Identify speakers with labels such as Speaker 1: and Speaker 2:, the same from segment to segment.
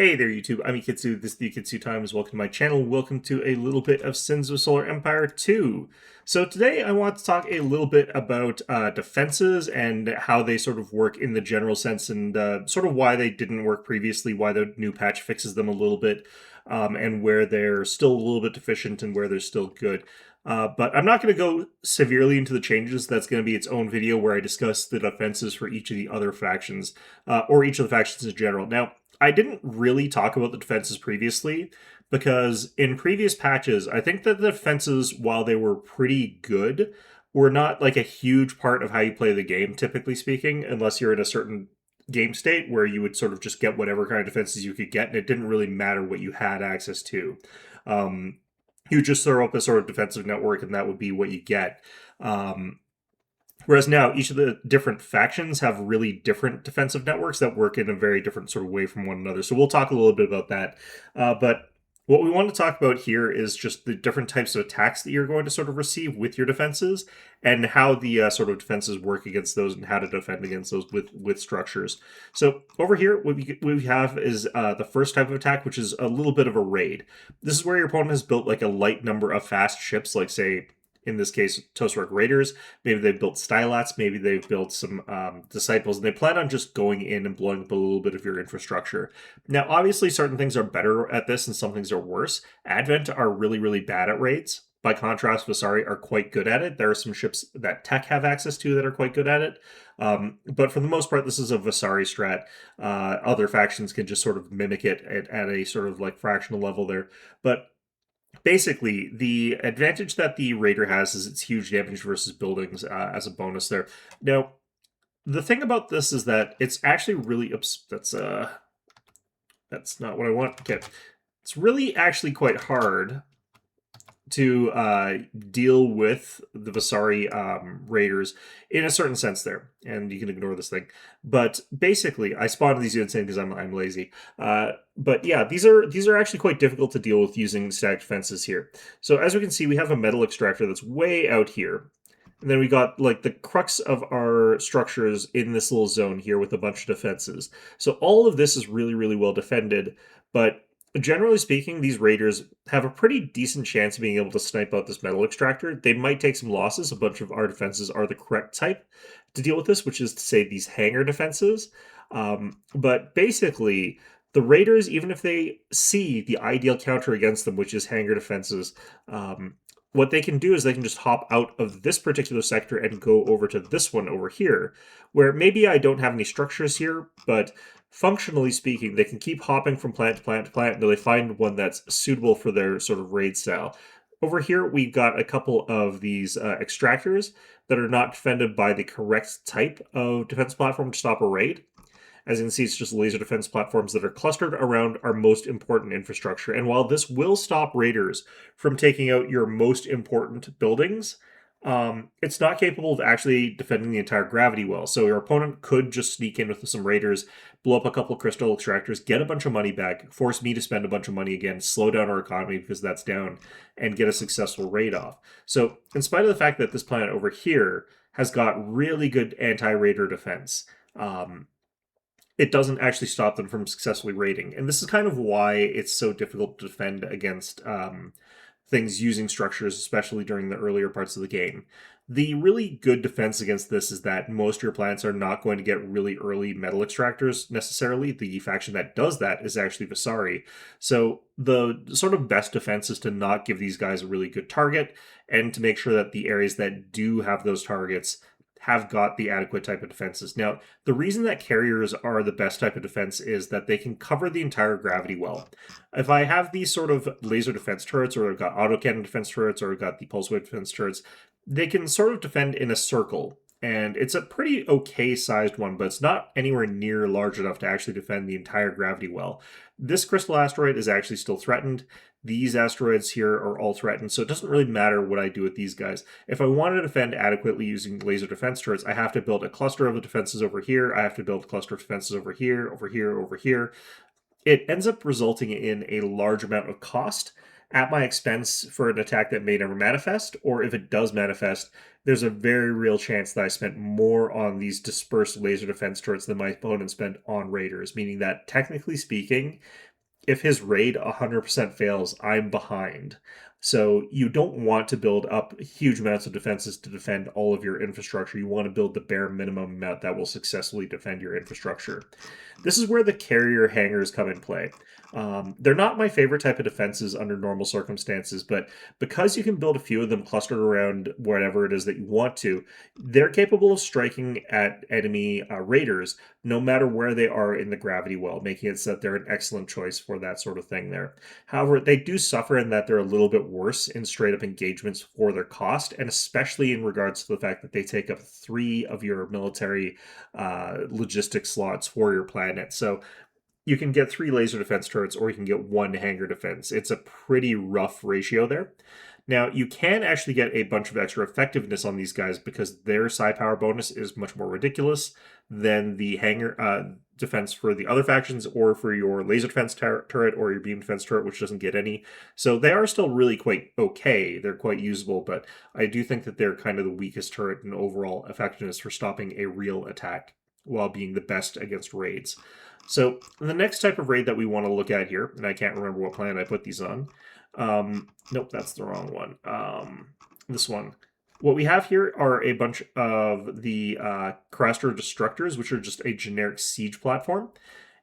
Speaker 1: Hey there, YouTube. I'm Ikitsu. This is the Ikitsu Times. Welcome to my channel. Welcome to a little bit of Sins of Solar Empire 2. So today I want to talk a little bit about defenses and how they sort of work in the general sense and sort of why they didn't work previously, why the new patch fixes them a little bit, and where they're still a little bit deficient and where they're still good. But I'm not going to go severely into the changes. That's going to be its own video where I discuss the defenses for each of the other factions, or each of the factions in general. Now, I didn't really talk about the defenses previously because in previous patches, I think that the defenses, while they were pretty good, were not like a huge part of how you play the game, typically speaking, unless you're in a certain game state where you would sort of just get whatever kind of defenses you could get, and it didn't really matter what you had access to. You would just throw up a sort of defensive network, and that would be what you get. Whereas now, each of the different factions have really different defensive networks that work in a very different sort of way from one another. So we'll talk a little bit about that. But what we want to talk about here is just the different types of attacks that you're going to sort of receive with your defenses and how the sort of defenses work against those and how to defend against those with structures. So over here, what we have is the first type of attack, which is a little bit of a raid. This is where your opponent has built like a light number of fast ships, like say, in this case, Toastwork Raiders. Maybe they've built Stylats, maybe they've built some Disciples, and they plan on just going in and blowing up a little bit of your infrastructure. Now, obviously, certain things are better at this and some things are worse. Advent are really, really bad at raids. By contrast, Vasari are quite good at it. There are some ships that Tech have access to that are quite good at it. But for the most part, this is a Vasari strat. Other factions can just sort of mimic it at a sort of like fractional level there. But basically, the advantage that the Raider has is its huge damage versus buildings as a bonus there. Now, the thing about this is that it's actually really that's not what I want. Okay, it's really actually quite hard to deal with the Vasari Raiders in a certain sense there, and you can ignore this thing. But basically, I spawned these units in because I'm lazy. But yeah, these are actually quite difficult to deal with using stacked fences here. So as we can see, we have a metal extractor that's way out here. And then we got like the crux of our structures in this little zone here with a bunch of defenses. So all of this is really, really well defended, but generally speaking, these raiders have a pretty decent chance of being able to snipe out this metal extractor. They might take some losses. A bunch of our defenses are the correct type to deal with this, which is to say these hangar defenses. But basically, the raiders, even if they see the ideal counter against them, which is hangar defenses, what they can do is they can just hop out of this particular sector and go over to this one over here, where maybe I don't have any structures here, but functionally speaking, they can keep hopping from plant to plant to plant until they find one that's suitable for their sort of raid style. Over here, we've got a couple of these extractors that are not defended by the correct type of defense platform to stop a raid. As you can see, it's just laser defense platforms that are clustered around our most important infrastructure. And while this will stop raiders from taking out your most important buildings, it's not capable of actually defending the entire gravity well. So your opponent could just sneak in with some raiders, blow up a couple of crystal extractors, get a bunch of money back, force me to spend a bunch of money again, slow down our economy because that's down, and get a successful raid off. So in spite of the fact that this planet over here has got really good anti-raider defense, it doesn't actually stop them from successfully raiding. And this is kind of why it's so difficult to defend against things using structures, especially during the earlier parts of the game. The really good defense against this is that most of your planets are not going to get really early metal extractors necessarily. The faction that does that is actually Vasari. So the sort of best defense is to not give these guys a really good target and to make sure that the areas that do have those targets have got the adequate type of defenses. Now, the reason that carriers are the best type of defense is that they can cover the entire gravity well. If I have these sort of laser defense turrets, or I've got autocannon defense turrets, or I've got the pulse wave defense turrets, they can sort of defend in a circle. And it's a pretty okay sized one, but it's not anywhere near large enough to actually defend the entire gravity well. This crystal asteroid is actually still threatened. These asteroids here are all threatened, so it doesn't really matter what I do with these guys. If I want to defend adequately using laser defense turrets, I have to build a cluster of the defenses over here. I have to build a cluster of defenses over here, over here, over here. It ends up resulting in a large amount of cost at my expense for an attack that may never manifest, or if it does manifest, there's a very real chance that I spent more on these dispersed laser defense turrets than my opponent spent on raiders, meaning that technically speaking, if his raid 100% fails, I'm behind. So you don't want to build up huge amounts of defenses to defend all of your infrastructure. You want to build the bare minimum amount that will successfully defend your infrastructure. This is where the carrier hangars come in play. They're not my favorite type of defenses under normal circumstances, but because you can build a few of them clustered around whatever it is that you want to, they're capable of striking at enemy raiders no matter where they are in the gravity well, making it so that they're an excellent choice for that sort of thing there. However, they do suffer in that they're a little bit worse in straight up engagements for their cost, and especially in regards to the fact that they take up 3 of your military logistics slots for your planet. So you can get 3 laser defense turrets or you can get 1 hangar defense. It's a pretty rough ratio there. Now, you can actually get a bunch of extra effectiveness on these guys because their psi power bonus is much more ridiculous than the hangar defense for the other factions or for your laser defense turret or your beam defense turret, which doesn't get any. So they are still really quite okay. They're quite usable, but I do think that they're kind of the weakest turret in overall effectiveness for stopping a real attack while being the best against raids. So the next type of raid that we want to look at here, and I can't remember what planet I put these on. Nope, that's the wrong one. This one. What we have here are a bunch of the Crastor Destructors, which are just a generic siege platform.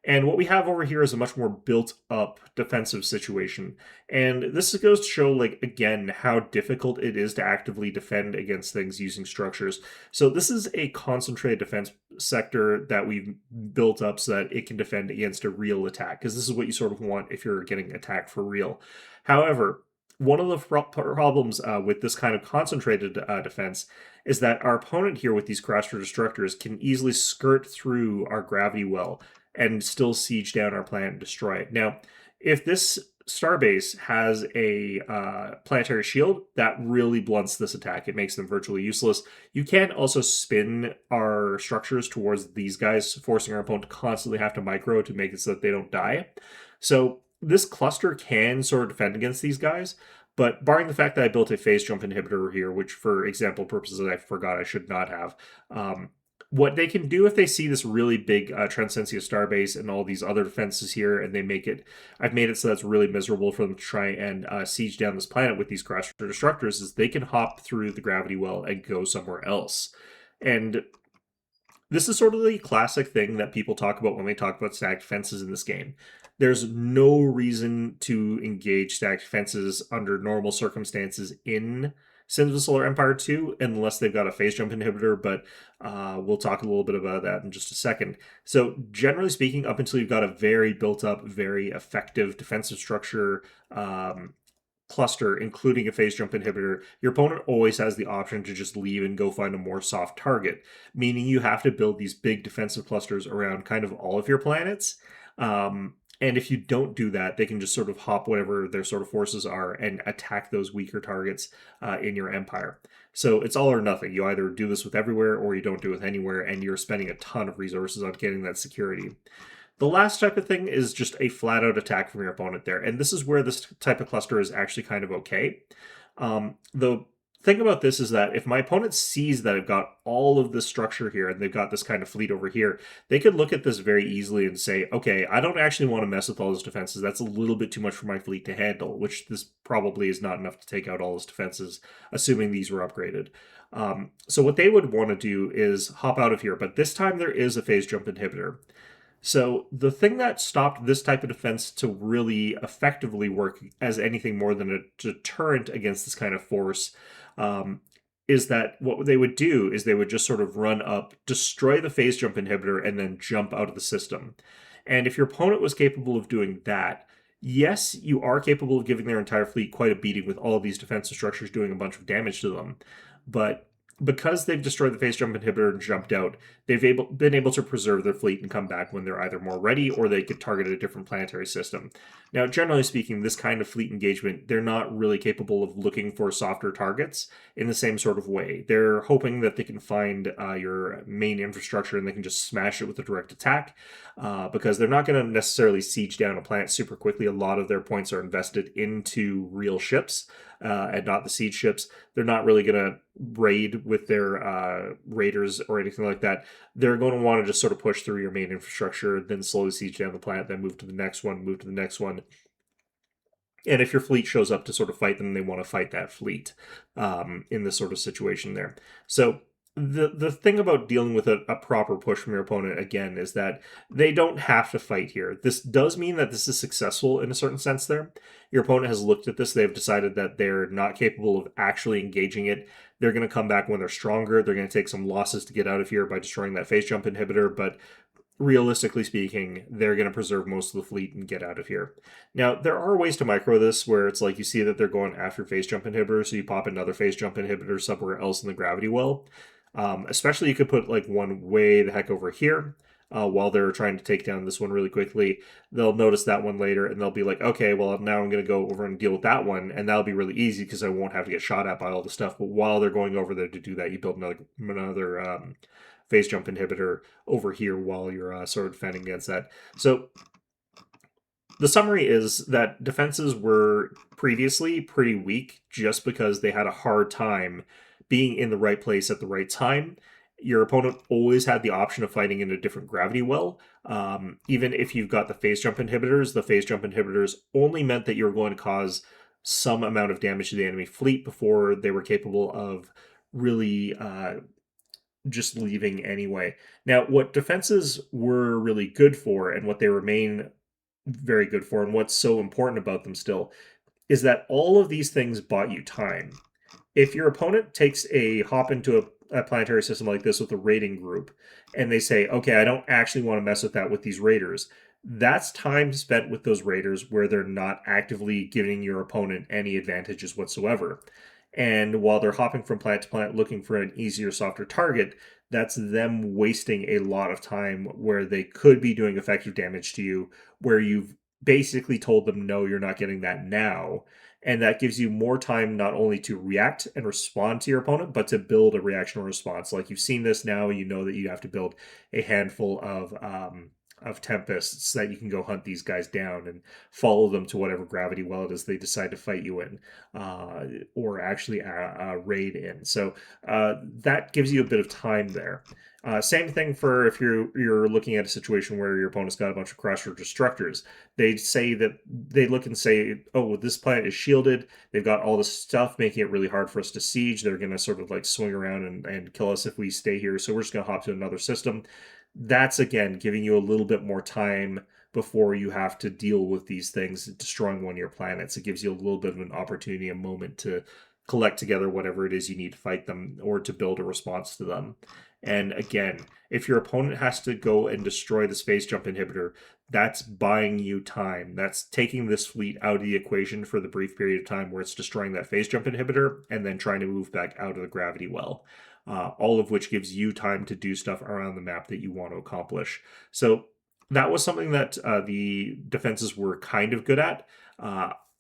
Speaker 1: And what we have over here is a much more built-up defensive situation. And this goes to show, like, again, how difficult it is to actively defend against things using structures. So this is a concentrated defense sector that we've built up so that it can defend against a real attack, because this is what you sort of want if you're getting attacked for real. However, one of the problems with this kind of concentrated defense is that our opponent here with these Crastor Destructors can easily skirt through our gravity well and still siege down our planet and destroy it. Now, if this starbase has a planetary shield, that really blunts this attack. It makes them virtually useless. You can also spin our structures towards these guys, forcing our opponent to constantly have to micro to make it so that they don't die. So this cluster can sort of defend against these guys, but barring the fact that I built a phase jump inhibitor here, which for example purposes I forgot I should not have, what they can do if they see this really big Transcensia starbase and all these other defenses here, and they make it, I've made it so that's really miserable for them to try and siege down this planet with these Crastor Destructors, is they can hop through the gravity well and go somewhere else. And this is sort of the classic thing that people talk about when they talk about stacked defenses in this game. There's no reason to engage stacked defenses under normal circumstances in Sins of Solar Empire 2, unless they've got a phase jump inhibitor, but we'll talk a little bit about that in just a second. So generally speaking, up until you've got a very built up, very effective defensive structure cluster, including a phase jump inhibitor, your opponent always has the option to just leave and go find a more soft target, meaning you have to build these big defensive clusters around kind of all of your planets. And if you don't do that, they can just sort of hop whatever their sort of forces are and attack those weaker targets in your empire. So it's all or nothing. You either do this with everywhere or you don't do it with anywhere, and you're spending a ton of resources on getting that security. The last type of thing is just a flat-out attack from your opponent there, and this is where this type of cluster is actually kind of okay. The thing about this is that if my opponent sees that I've got all of this structure here and they've got this kind of fleet over here, they could look at this very easily and say, okay, I don't actually want to mess with all those defenses. That's a little bit too much for my fleet to handle, which this probably is not enough to take out all those defenses, assuming these were upgraded. So what they would want to do is hop out of here, but this time there is a phase jump inhibitor. So the thing that stopped this type of defense to really effectively work as anything more than a deterrent against this kind of force is that what they would do is they would just sort of run up, destroy the phase jump inhibitor, and then jump out of the system. And if your opponent was capable of doing that, yes, you are capable of giving their entire fleet quite a beating with all of these defensive structures doing a bunch of damage to them. But because they've destroyed the phase jump inhibitor and jumped out, they've been able to preserve their fleet and come back when they're either more ready or they could target a different planetary system. Now, generally speaking, this kind of fleet engagement, they're not really capable of looking for softer targets in the same sort of way. They're hoping that they can find your main infrastructure and they can just smash it with a direct attack. because they're not going to necessarily siege down a planet super quickly. A lot of their points are invested into real ships and not the siege ships. They're not really going to raid with their raiders or anything like that. They're going to want to just sort of push through your main infrastructure, then slowly siege down the planet, then move to the next one, move to the next one. And if your fleet shows up to sort of fight them, they want to fight that fleet in this sort of situation there. So the thing about dealing with a proper push from your opponent, again, is that they don't have to fight here. This does mean that this is successful in a certain sense there. Your opponent has looked at this. They've decided that they're not capable of actually engaging it. They're going to come back when they're stronger. They're going to take some losses to get out of here by destroying that phase jump inhibitor, but realistically speaking, they're going to preserve most of the fleet and get out of here. Now, there are ways to micro this where it's like you see that they're going after phase jump inhibitors, so you pop another phase jump inhibitor somewhere else in the gravity well. Especially, you could put like one way the heck over here while they're trying to take down this one really quickly. They'll notice that one later and they'll be like, okay, well, now I'm going to go over and deal with that one, and that'll be really easy because I won't have to get shot at by all the stuff. But while they're going over there to do that, you build another phase jump inhibitor over here while you're sort of defending against that. So the summary is that defenses were previously pretty weak just because they had a hard time being in the right place at the right time. Your opponent always had the option of fighting in a different gravity well. Even if you've got the phase jump inhibitors only meant that you're going to cause some amount of damage to the enemy fleet before they were capable of really just leaving anyway. Now, what defenses were really good for and what they remain very good for, and what's so important about them still, is that all of these things bought you time. If your opponent takes a hop into a planetary system like this with a raiding group, and they say, okay, I don't actually want to mess with that with these raiders, that's time spent with those raiders where they're not actively giving your opponent any advantages whatsoever. And while they're hopping from planet to planet looking for an easier, softer target, that's them wasting a lot of time where they could be doing effective damage to you, where you've basically told them, no, you're not getting that now. And that gives you more time not only to react and respond to your opponent, but to build a reaction or response. Like you've seen this now, you know that you have to build a handful of tempests that you can go hunt these guys down and follow them to whatever gravity well it is they decide to fight you in, or actually raid in. So that gives you a bit of time there. Same thing for if you're looking at a situation where your opponent's got a bunch of Crusher Destructors. They say that they look and say, oh, this planet is shielded. They've got all this stuff making it really hard for us to siege. They're going to sort of like swing around and kill us if we stay here. So we're just going to hop to another system. That's, again, giving you a little bit more time before you have to deal with these things, destroying one of your planets. It gives you a little bit of an opportunity, a moment to collect together whatever it is you need to fight them or to build a response to them. And again, if your opponent has to go and destroy the space jump inhibitor, that's buying you time. That's taking this fleet out of the equation for the brief period of time where it's destroying that phase jump inhibitor and then trying to move back out of the gravity well. All of which gives you time to do stuff around the map that you want to accomplish. So that was something that the defenses were kind of good at.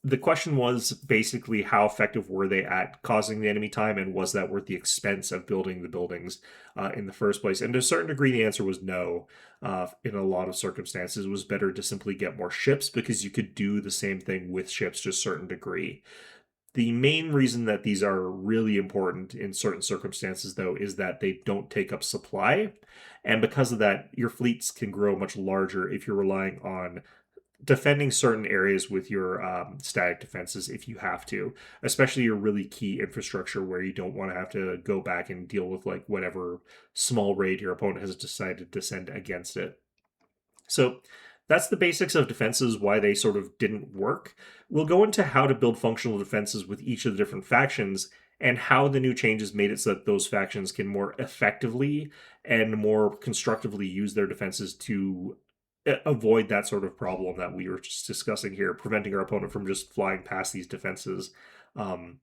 Speaker 1: The question was basically how effective were they at causing the enemy time, and was that worth the expense of building the buildings in the first place? And to a certain degree, the answer was no. In a lot of circumstances, it was better to simply get more ships because you could do the same thing with ships to a certain degree. The main reason that these are really important in certain circumstances, though, is that they don't take up supply. And because of that, your fleets can grow much larger if you're relying on defending certain areas with your static defenses if you have to, especially your really key infrastructure where you don't want to have to go back and deal with like whatever small raid your opponent has decided to send against it. So that's the basics of defenses, why they sort of didn't work. We'll go into how to build functional defenses with each of the different factions and how the new changes made it so that those factions can more effectively and more constructively use their defenses to avoid that sort of problem that we were just discussing here, preventing our opponent from just flying past these defenses and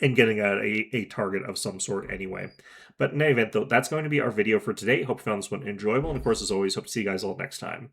Speaker 1: getting at a target of some sort anyway. But in any event, though, that's going to be our video for today. Hope you found this one enjoyable. And of course, as always, hope to see you guys all next time.